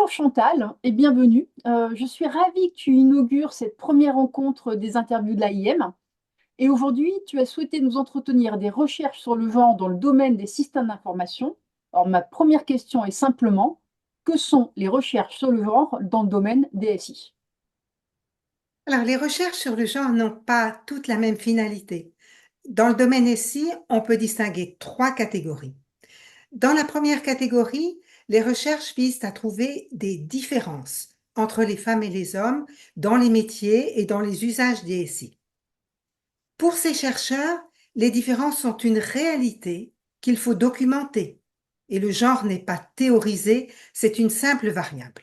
Bonjour Chantal et bienvenue. Je suis ravie que tu inaugures cette première rencontre des interviews de l'AIM. Et aujourd'hui, tu as souhaité nous entretenir des recherches sur le genre dans le domaine des systèmes d'information. Alors, ma première question est simplement, que sont les recherches sur le genre dans le domaine des SI? Alors, les recherches sur le genre n'ont pas toutes la même finalité. Dans le domaine SI, on peut distinguer trois catégories. Dans la première catégorie, les recherches visent à trouver des différences entre les femmes et les hommes dans les métiers et dans les usages des SI. Pour ces chercheurs, les différences sont une réalité qu'il faut documenter et le genre n'est pas théorisé, c'est une simple variable.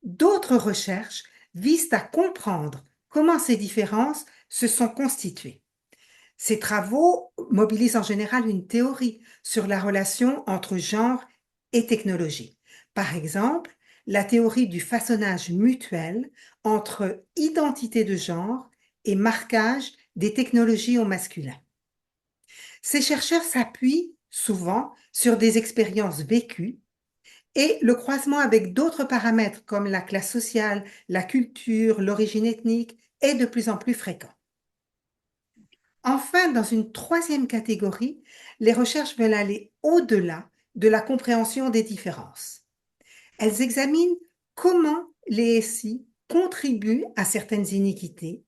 D'autres recherches visent à comprendre comment ces différences se sont constituées. Ces travaux mobilisent en général une théorie sur la relation entre genre et technologie. Par exemple, la théorie du façonnage mutuel entre identité de genre et marquage des technologies au masculin. Ces chercheurs s'appuient souvent sur des expériences vécues et le croisement avec d'autres paramètres comme la classe sociale, la culture, l'origine ethnique est de plus en plus fréquent. Enfin, dans une troisième catégorie, les recherches veulent aller au-delà de la compréhension des différences. Elles examinent comment les SI contribuent à certaines iniquités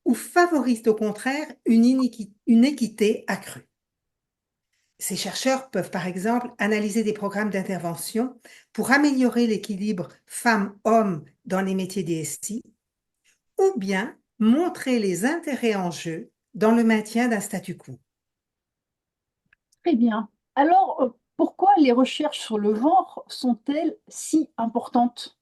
ou favorisent au contraire une équité accrue. Ces chercheurs peuvent par exemple analyser des programmes d'intervention pour améliorer l'équilibre femmes-hommes dans les métiers des SI ou bien montrer les intérêts en jeu dans le maintien d'un statu quo. Très bien. Alors, pourquoi les recherches sur le genre sont-elles si importantes?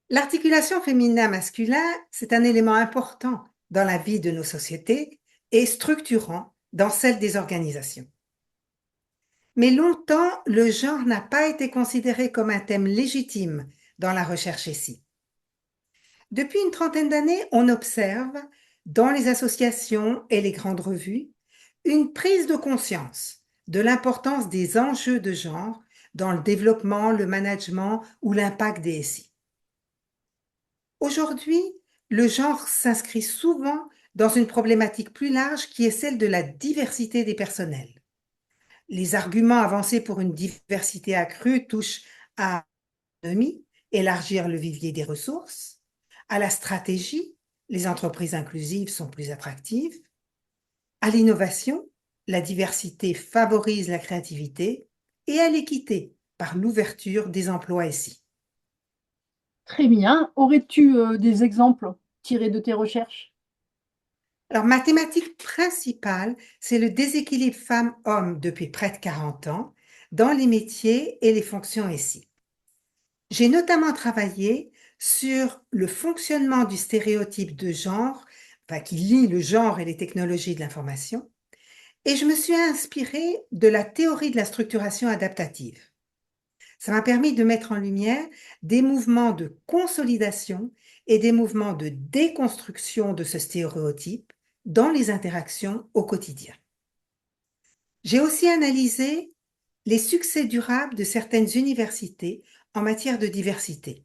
L'articulation féminin-masculin, c'est un élément important dans la vie de nos sociétés et structurant dans celle des organisations. Mais longtemps, le genre n'a pas été considéré comme un thème légitime dans la recherche ici. Depuis une trentaine d'années, on observe, dans les associations et les grandes revues, une prise de conscience de l'importance des enjeux de genre dans le développement, le management ou l'impact des SI. Aujourd'hui, le genre s'inscrit souvent dans une problématique plus large qui est celle de la diversité des personnels. Les arguments avancés pour une diversité accrue touchent à l'économie, élargir le vivier des ressources, à la stratégie, les entreprises inclusives sont plus attractives, à l'innovation, la diversité favorise la créativité, et à l'équité, par l'ouverture des emplois SI. Très bien. Aurais-tu des exemples tirés de tes recherches? Alors, ma thématique principale, c'est le déséquilibre femmes-hommes depuis près de 40 ans dans les métiers et les fonctions SI. J'ai notamment travaillé sur le fonctionnement du stéréotype de genre, enfin, qui lie le genre et les technologies de l'information, et je me suis inspirée de la théorie de la structuration adaptative. Ça m'a permis de mettre en lumière des mouvements de consolidation et des mouvements de déconstruction de ce stéréotype dans les interactions au quotidien. J'ai aussi analysé les succès durables de certaines universités en matière de diversité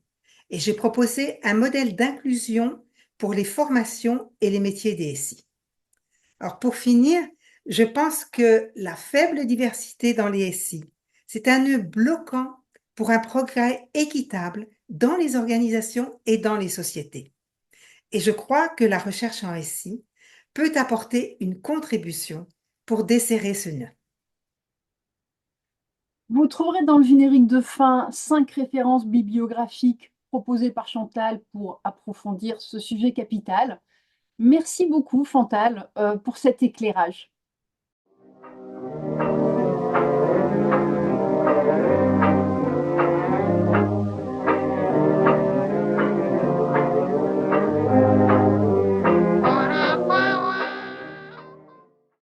et j'ai proposé un modèle d'inclusion pour les formations et les métiers des SI. Alors pour finir, je pense que la faible diversité dans les SI, c'est un nœud bloquant pour un progrès équitable dans les organisations et dans les sociétés. Et je crois que la recherche en SI peut apporter une contribution pour desserrer ce nœud. Vous trouverez dans le générique de fin 5 références bibliographiques proposées par Chantal pour approfondir ce sujet capital. Merci beaucoup, Chantal, pour cet éclairage.